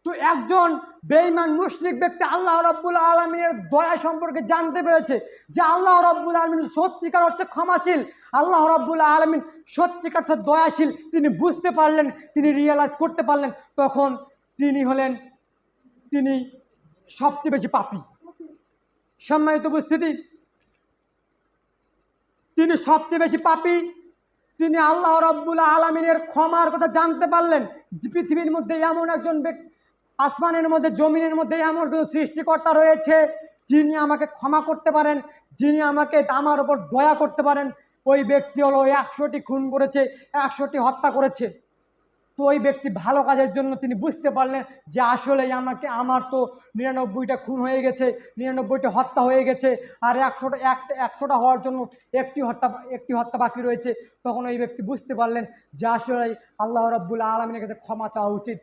তো একজন বেঈমান মুশরিক ব্যক্তি আল্লাহ রাব্বুল আলামিনের দয়া সম্পর্কে জানতে পেরেছে যে আল্লাহ রাব্বুল আলামিন সত্যিকার অর্থে ক্ষমাশীল, আল্লাহ রাব্বুল আলামিন সত্যিকার অর্থে দয়াশীল। তিনি বুঝতে পারলেন, তিনি রিয়েলাইজ করতে পারলেন, তখন তিনি সবচেয়ে বেশি পাপী। সম্মানিত উপস্থিতি, তিনি সবচেয়ে বেশি পাপী। তিনি আল্লাহ রাব্বুল আলামিনের ক্ষমার কথা জানতে পারলেন যে পৃথিবীর মধ্যে এমন একজন ব্যক্তি, আসমানের মধ্যে জমিনের মধ্যে এমন কিছু সৃষ্টিকর্তা রয়েছে যিনি আমাকে ক্ষমা করতে পারেন, যিনি আমার উপর দয়া করতে পারেন। ওই ব্যক্তি হলো 100টি খুন করেছে, 100টি হত্যা করেছে। তো ওই ব্যক্তি ভালো কাজের জন্য তিনি বুঝতে পারলেন যে আসলেই আমার তো 99টা খুন হয়ে গেছে, 99টা হত্যা হয়ে গেছে, আর 100টা হওয়ার জন্য একটি হত্যা বাকি রয়েছে। তখন ওই ব্যক্তি বুঝতে পারলেন যে আসলেই আল্লাহ রাব্বুল আলামিনের কাছে ক্ষমা চাওয়া উচিত।